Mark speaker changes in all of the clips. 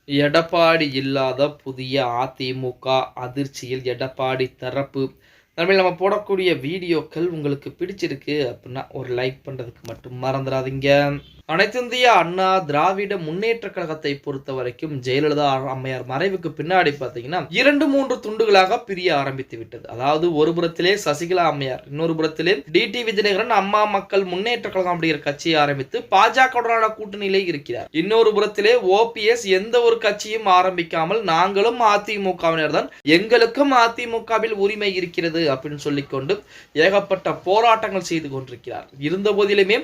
Speaker 1: எடப்பாடி இல்லாத புதிய அதிமுக அதிர்ச்சியில் எடப்பாடி தரப்பு. நம்ம போடக்கூடிய வீடியோக்கள் உங்களுக்கு பிடிச்சிருக்கு அப்படின்னா ஒரு லைக் பண்றதுக்கு மட்டும் மறந்துடாதீங்க. அனைத்திந்திய அண்ணா திராவிட முன்னேற்ற கழகத்தை பொறுத்த வரைக்கும் ஜெயலலிதா அம்மையார் மறைவுக்கு பின்னாடி பார்த்தீங்கன்னா 2-3 துண்டுகளாக பிரிய ஆரம்பித்து விட்டது. அதாவது ஒரு புறத்திலே சசிகலா அம்மையார், இன்னொரு புறத்திலே டிடி விஜயநகரன் அம்மா மக்கள் முன்னேற்ற கழகம் அப்படிங்கிற கட்சியை ஆரம்பித்து பாஜகவுடனான கூட்டணியிலே இருக்கிறார். இன்னொரு புறத்திலே ஓபிஎஸ் எந்த ஒரு கட்சியும் ஆரம்பிக்காமல் நாங்களும் அதிமுகவினர் தான், எங்களுக்கும் அதிமுகவில் உரிமை இருக்கிறது அப்படின்னு சொல்லிக்கொண்டு ஏகப்பட்ட போராட்டங்கள் செய்து கொண்டிருக்கிறார். இருந்த போதிலுமே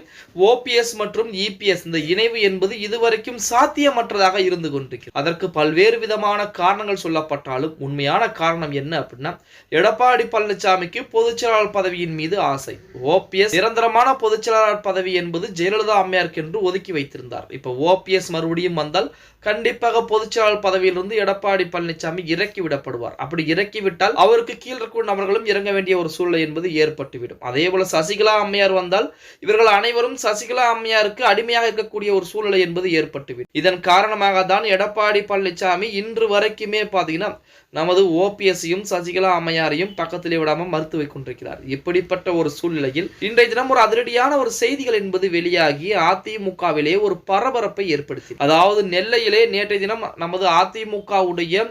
Speaker 1: ஓபிஎஸ் மற்றும் இபிஎஸ் இந்த இணைவு என்பது இதுவரைக்கும் சாத்தியமற்றதாக இருந்து கொண்டிருக்கிறது. அதற்கு பல்வேறு விதமான காரணங்கள் சொல்லப்பட்டாலும் உண்மையான காரணம் என்ன அப்படின்னா, எடப்பாடி பழனிசாமிக்கு பொதுச்செயலாளர் பதவியின் மீது ஆசை. ஓபிஎஸ் நிரந்தரமான பொதுச்செயலாளர் பதவி என்பது ஜெயலலிதா அம்மையாருக்கு என்று ஒதுக்கி வைத்திருந்தார். இப்ப ஓபிஎஸ் மறுபடியும் வந்தால் கண்டிப்பாக பொதுச்செயலாளர் பதவியிலிருந்து எடப்பாடி பழனிசாமி இறக்கி விடப்படுவார். அப்படி இறக்கிவிட்டால் அவருக்கு கீழ் இருக்கும் நபர்களும் இறங்க வேண்டிய ஒரு சூழ்நிலை என்பது ஏற்பட்டுவிடும். அதே போல சசிகலா அம்மையார் வந்தால் இவர்கள் அனைவரும் சசிகலா அம்மையாருக்கு அடிமையாக இருக்கக்கூடிய ஒரு சூழ்நிலை என்பது ஏற்பட்டுவிடும். இதன் காரணமாக தான் எடப்பாடி பழனிசாமி இன்று வரைக்குமே பாத்தீங்கன்னா நமது ஓபிஎஸ்ஸையும் சசிகலா அம்மையாரையும் பக்கத்திலே விடாமல் மறுத்து வைக்கொண்டிருக்கிறார். இப்படிப்பட்ட ஒரு சூழ்நிலையில் இன்றைய தினம் ஒரு அதிரடியான ஒரு செய்திகள் என்பது வெளியாகி அதிமுகவிலே ஒரு பரபரப்பை ஏற்படுத்தி, அதாவது நெல்லையிலே நேற்றைய தினம் நமது அதிமுகவுடைய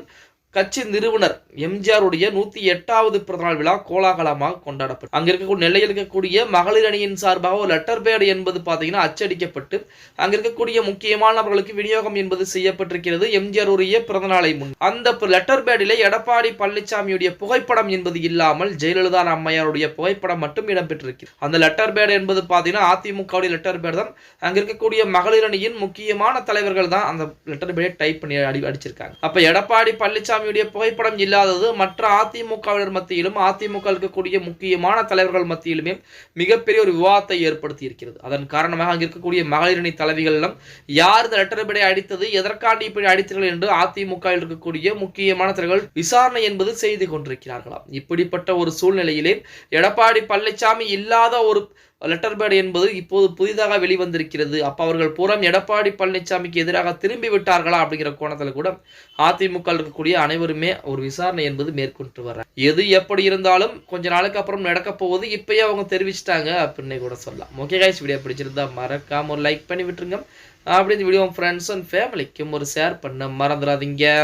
Speaker 1: கட்சி நிறுவனர் எம்ஜிஆர் உடைய 108வது பிறந்தநாள் விழா கோலாகலமாக கொண்டாடப்பட்டு, அங்க இருக்கக்கூடிய நெல்லையில் இருக்கக்கூடிய மகளிர் அணியின் சார்பாக ஒரு லெட்டர் பேடு என்பது பாத்தீங்கன்னா அச்சடிக்கப்பட்டு அங்க இருக்கக்கூடிய முக்கியமான நபர்களுக்கு விநியோகம் என்பது செய்யப்பட்டிருக்கிறது. எம்ஜிஆர் உடைய பிறந்தநாளை முன் அந்த லெட்டர் பேடிலே எடப்பாடி பழனிசாமியுடைய புகைப்படம் என்பது இல்லாமல் ஜெயலலிதா அம்மையாருடைய புகைப்படம் மட்டும் இடம்பெற்றிருக்கிறது. அந்த லெட்டர் பேடு என்பது பாத்தீங்கன்னா அதிமுகவுடைய லெட்டர் பேடு தான். அங்க இருக்கக்கூடிய மகளிர் அணியின் முக்கியமான தலைவர்கள் தான் அந்த லெட்டர் பேடை டைப் பண்ணி அடிச்சிருக்காங்க. அப்ப எடப்பாடி பழனிசாமி புகைப்படம் இல்லாதது மற்ற அதிமுகவினர் மத்தியிலும் அதிமுக இருக்கக்கூடிய முக்கியமான தலைவர்கள் மத்தியிலுமே மிகப்பெரிய ஒரு விவாதத்தை ஏற்படுத்தி இருக்கிறது. அதன் காரணமாக அங்க இருக்கக்கூடிய மகளிரணி தலைவிகள் எல்லாம் யார் இந்த லெட்டர் பேடை அடித்தது, எதற்காண்டி இப்படி அடித்தீர்கள் என்று அதிமுக இருக்கக்கூடிய முக்கியமான தலைவர்கள் விசாரணை என்பது செய்து கொண்டிருக்கிறார்களாம். இப்படிப்பட்ட ஒரு சூழ்நிலையிலே எடப்பாடி பழனிசாமி இல்லாத ஒரு லெட்டர் பேட் என்பது இப்போது புதிதாக வெளிவந்திருக்கிறது. அப்ப அவர்கள் பூரம் எடப்பாடி பழனிசாமிக்கு எதிராக திரும்பி விட்டார்களா அப்படிங்கிற கோணத்துல கூட அதிமுக இருக்கக்கூடிய அனைவருமே ஒரு விசாரணை என்பது மேற்கொண்டு வர, எது எப்படி இருந்தாலும் கொஞ்ச நாளுக்கு அப்புறம் நடக்க போகுது இப்பயே அவங்க தெரிவிச்சிட்டாங்க அப்படின்னு கூட சொல்லலாம். ஓகே கைஸ், வீடியோ பிடிச்சிருந்தா மறக்காம ஒரு லைக் பண்ணி விட்டுருங்க. அப்படி இந்த வீடியோ ஃப்ரெண்ட்ஸ் அண்ட் ஃபேமிலிக்கும் ஒரு ஷேர் பண்ண மறந்துடாதீங்க.